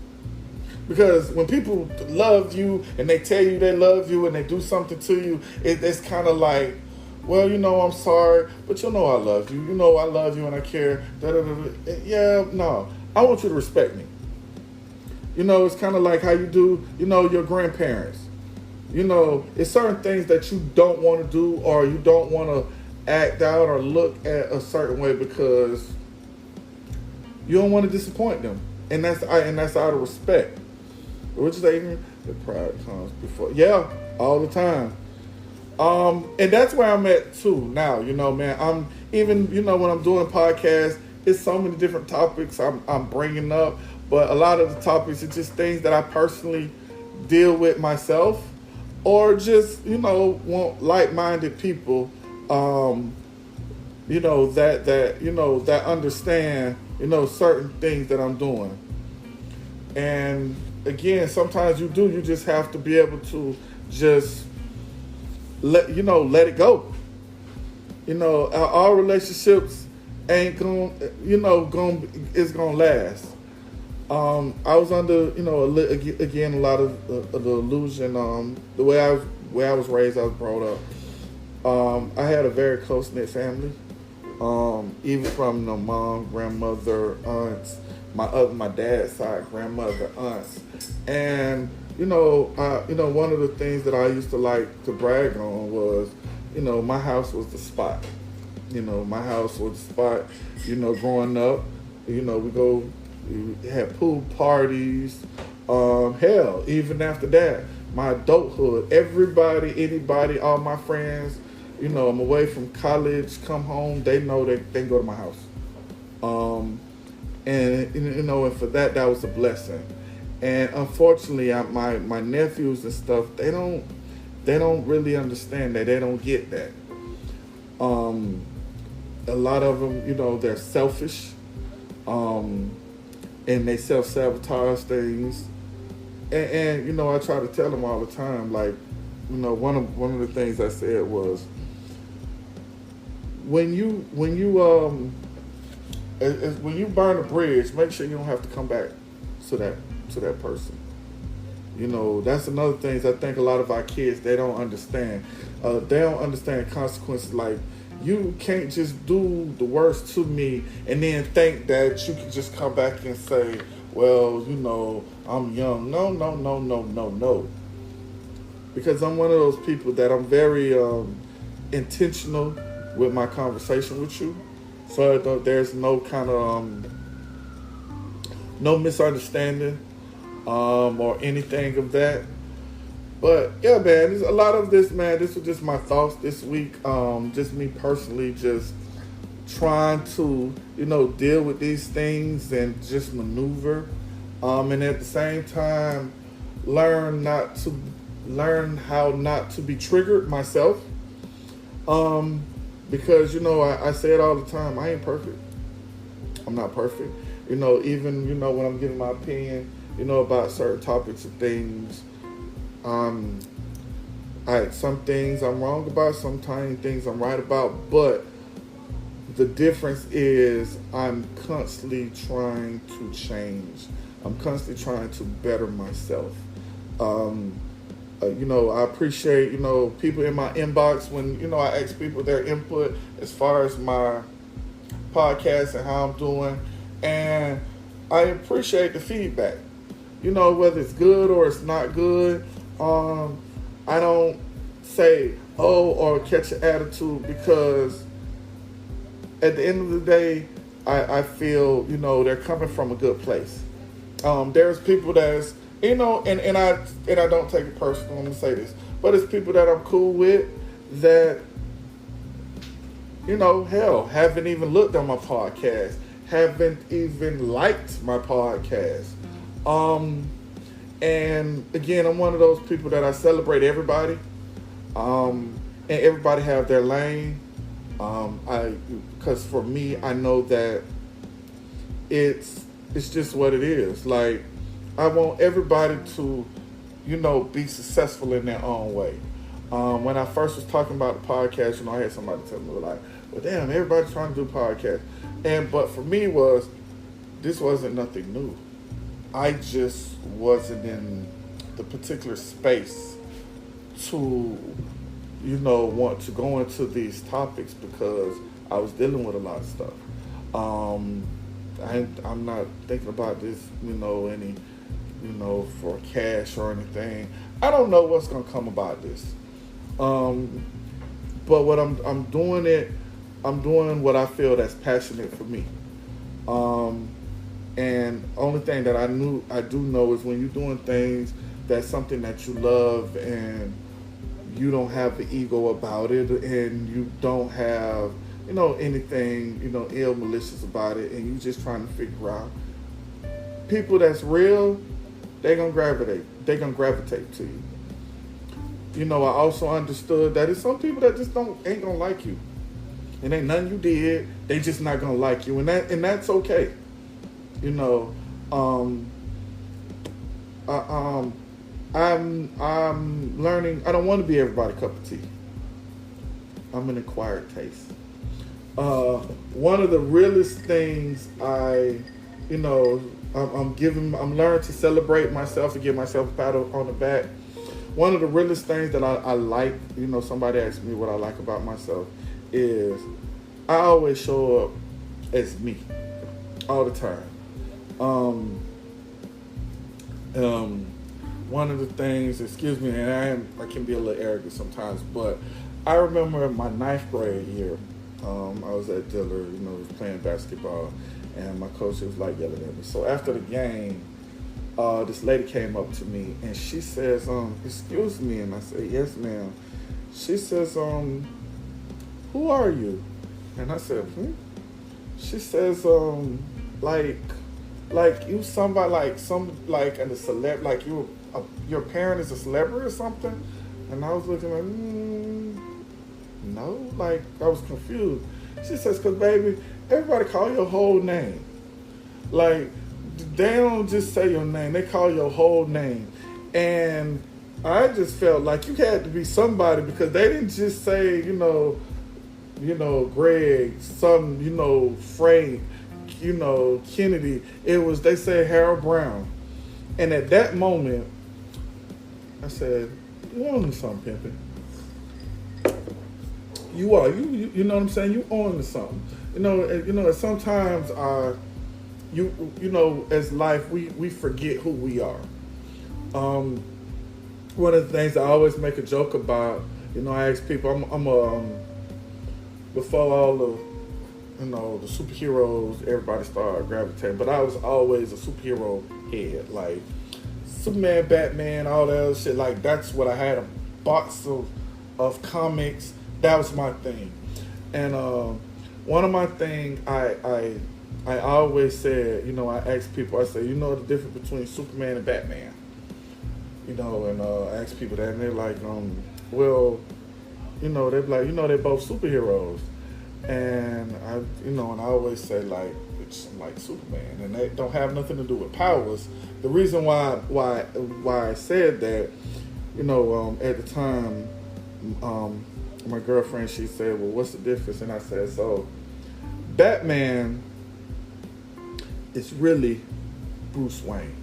[SPEAKER 2] Because when people love you and they tell you they love you and they do something to you, it's kind of like, well, I'm sorry, but I love you. I love you and I care. Da, da, da, da. Yeah, no. I want you to respect me. It's kind of like how you do, your grandparents. It's certain things that you don't want to do, or you don't want to act out or look at a certain way because you don't want to disappoint them. And that's out of respect. Which is even the pride comes before. Yeah, all the time. And that's where I'm at too now. Man, I'm even, when I'm doing podcasts, it's so many different topics I'm bringing up. But a lot of the topics are just things that I personally deal with myself, or just, want like-minded people, that understand, certain things that I'm doing. And again, sometimes you just have to be able to just let it go. Our relationships ain't it's gonna last. I was under, again, a lot of the illusion. The way I was raised, I was brought up. I had a very close knit family. Even from mom, grandmother, aunts, my dad's side, grandmother, aunts, and one of the things that I used to like to brag on was, my house was the spot. My house was the spot. Growing up, we had pool parties. Hell, even after that, my adulthood, everybody, anybody, all my friends, I'm away from college, come home, they know they can go to my house. And for that was a blessing. And unfortunately, my nephews and stuff, they don't really understand that. They don't get that. A lot of them, they're selfish. And they self-sabotage things. And I try to tell them all the time, like, one of the things I said was, when you burn a bridge, make sure you don't have to come back to that person. That's another thing I think a lot of our kids, they don't understand. They don't understand consequences. Like, you can't just do the worst to me and then think that you can just come back and say, well, I'm young. No. Because I'm one of those people that I'm very intentional with my conversation with you. So there's no kind of no misunderstanding or anything of that. But yeah, man, there's a lot of this, man. This was just my thoughts this week. Just me personally, just trying to, deal with these things and just maneuver. And at the same time, learn how not to be triggered myself. Because, I say it all the time, I ain't perfect. I'm not perfect. Even, when I'm giving my opinion, about certain topics and things, some things I'm wrong about, sometimes things I'm right about, but the difference is I'm constantly trying to change. I'm constantly trying to better myself. I appreciate, people in my inbox when, I ask people their input as far as my podcast and how I'm doing, and I appreciate the feedback. Whether it's good or it's not good. I don't say or catch an attitude, because at the end of the day, I feel they're coming from a good place. There's people that's and I don't take it personal. I'm gonna say this, but it's people that I'm cool with that hell, haven't even looked on my podcast, haven't even liked my podcast. And again, I'm one of those people that I celebrate everybody, and everybody have their lane. Because for me, I know that it's just what it is. Like, I want everybody to, be successful in their own way. When I first was talking about the podcast, I had somebody tell me, like, well, damn, everybody's trying to do podcasts. But for me this wasn't nothing new. I just wasn't in the particular space to, want to go into these topics, because I was dealing with a lot of stuff. I'm not thinking about this, any, for cash or anything. I don't know what's going to come about this. But what I'm doing what I feel that's passionate for me. And only thing that I do know is when you're doing things that's something that you love, and you don't have the ego about it, and you don't have, anything, ill malicious about it, and you just trying to figure out people that's real, they're gonna gravitate to you. I also understood that it's some people that just ain't gonna like you. It ain't nothing you did, they just not gonna like you, and that's okay. I'm learning. I don't want to be everybody's cup of tea. I'm an acquired taste. One of the realest things I'm learning to celebrate myself and give myself a pat on the back. One of the realest things that I like, somebody asked me what I like about myself, is I always show up as me all the time. One of the things, excuse me, and I can be a little arrogant sometimes, but I remember my 9th grade year, I was at Diller, was playing basketball, and my coach was like yelling at me. So after the game, this lady came up to me and she says, excuse me, and I said, yes, ma'am. She says, who are you? And I said, She says, like you somebody, like and a celeb, like your parent is a celebrity or something. And I was looking like, no, like I was confused. She says, cause baby, everybody call your whole name. Like, they don't just say your name, they call your whole name. And I just felt like you had to be somebody, because they didn't just say, Greg, Frank, Kennedy. They said Harold Brown. And at that moment, I said, you own to something, pimpin'. You are. You know what I'm saying? You own to something. Sometimes as life, we forget who we are. One of the things I always make a joke about, I ask people, before all the superheroes, everybody started gravitating, but I was always a superhero head, like Superman, Batman, all that other shit. Like, that's what I had, a box of comics. That was my thing. And one of my things I always said, I ask people, I say, the difference between Superman and Batman? And I ask people that, and they're like, well, they're like, they're both superheroes. And I always say, like, I'm like Superman, and they don't have nothing to do with powers. The reason why I said that, at the time, my girlfriend, she said, well, what's the difference? And I said, so Batman is really Bruce Wayne.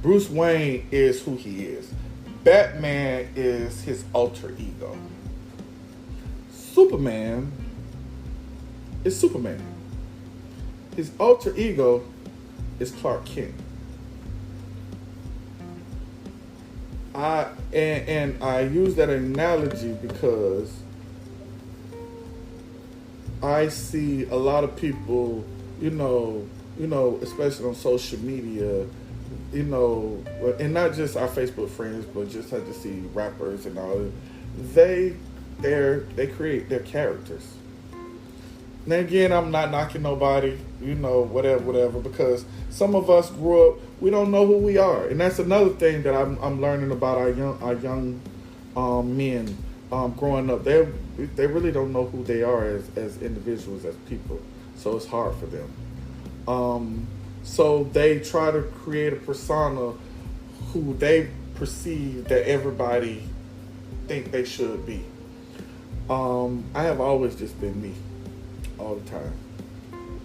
[SPEAKER 2] Bruce Wayne is who he is. Batman is his alter ego. Superman is Superman. His alter ego is Clark Kent. And I use that analogy because I see a lot of people, especially on social media, and not just our Facebook friends, but just I just see rappers and all. They create their characters. Now again, I'm not knocking nobody, whatever, because some of us grew up, we don't know who we are, and that's another thing that I'm learning about our young men growing up. They really don't know who they are as individuals, as people, so it's hard for them. So they try to create a persona who they perceive that everybody think they should be. I have always just been me. All the time.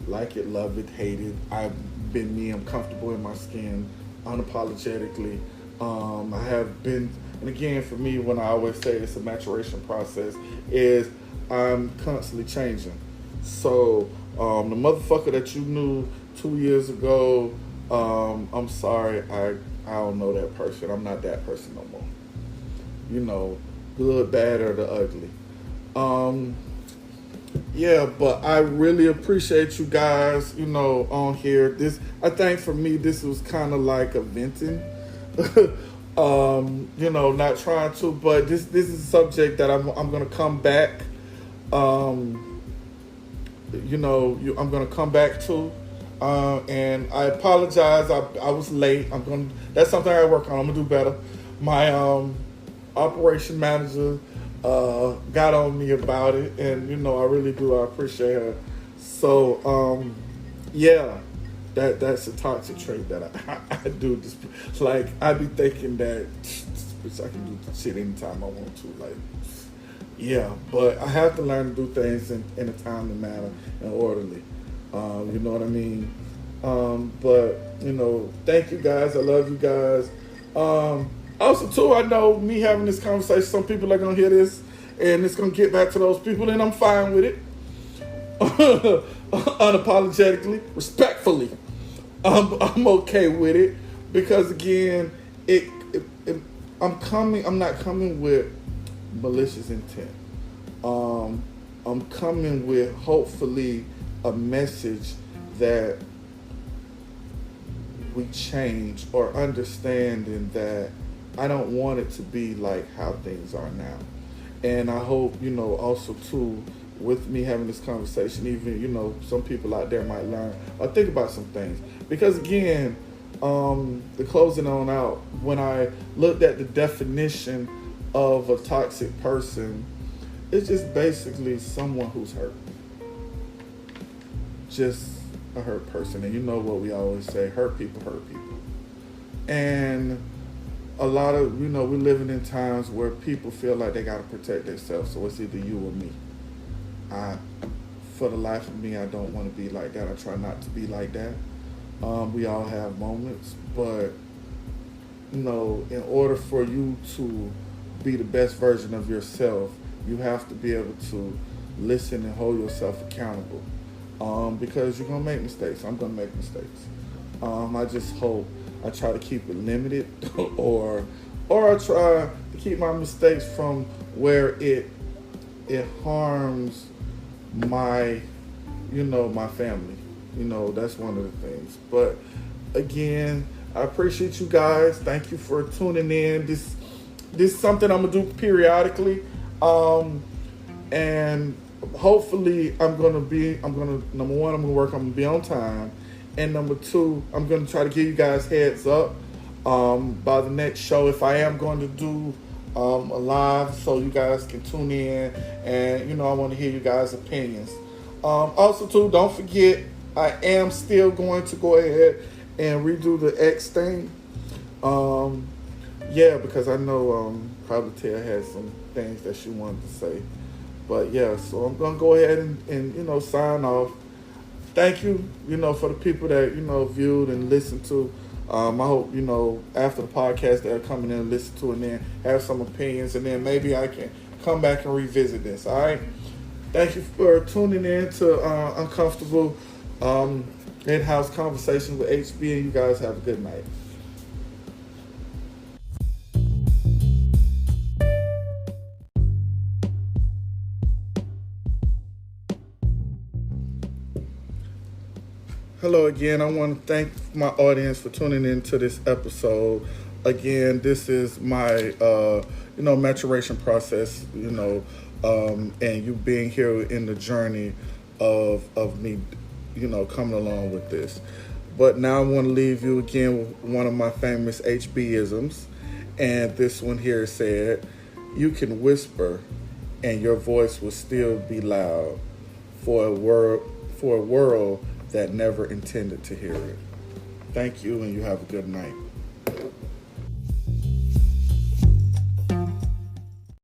[SPEAKER 2] Like it, love it, hate it. I've been me. I'm comfortable in my skin, unapologetically. I have been, and again, for me, when I always say it's a maturation process, is I'm constantly changing. So, the motherfucker that you knew 2 years ago, I'm sorry, I don't know that person. I'm not that person no more. Good, bad, or the ugly. Yeah, but I really appreciate you guys, on here. I think for me, this was kind of like a venting. Not trying to, but this is a subject that I'm gonna come back. I'm gonna come back to, and I apologize. I was late. That's something I work on. I'm gonna do better. My operation manager got on me about it, and I really do. I appreciate her. So yeah, that's a toxic trait that I do. Just like I be thinking that I can do shit anytime I want to. Like, yeah, but I have to learn to do things in a timely manner and orderly. You know what I mean? But thank you guys. I love you guys. Also, too, I know me having this conversation, some people are going to hear this, and it's going to get back to those people, and I'm fine with it. Unapologetically, respectfully. I'm okay with it, because, again, I'm not coming with malicious intent. I'm coming with, hopefully, a message that we change, or understanding that I don't want it to be like how things are now. And I hope, also too, with me having this conversation, even, some people out there might learn or think about some things. Because again, the closing on out, when I looked at the definition of a toxic person, it's just basically someone who's hurt. Just a hurt person. And you know what we always say, hurt people hurt people. And a lot of, we're living in times where people feel like they got to protect themselves. So it's either you or me. For the life of me, I don't want to be like that. I try not to be like that. We all have moments, but, in order for you to be the best version of yourself, you have to be able to listen and hold yourself accountable. Because you're going to make mistakes. I'm going to make mistakes. I just hope I try to keep it limited, or I try to keep my mistakes from where it harms my, my family. That's one of the things. But again, I appreciate you guys. Thank you for tuning in. This is something I'm gonna do periodically, and hopefully number one, I'm gonna work. I'm gonna be on time. And number two, I'm going to try to give you guys heads up by the next show if I am going to do a live, so you guys can tune in, and I want to hear you guys' opinions. Also, too, don't forget, I am still going to go ahead and redo the X thing. Because I know probably Tia had some things that she wanted to say. But yeah, so I'm going to go ahead and sign off. Thank you, for the people that, viewed and listened to. I hope, after the podcast, they're coming in and listen to it and then have some opinions, and then maybe I can come back and revisit this, all right? Thank you for tuning in to Uncomfortable In-House Conversations with HB, and you guys have a good night. Hello again. I want to thank my audience for tuning in to this episode. Again, this is my maturation process. And you being here in the journey of me, coming along with this. But now I want to leave you again with one of my famous HB-isms, and this one here said, "You can whisper, and your voice will still be loud for a world that never intended to hear it." Thank you, and you have a good night.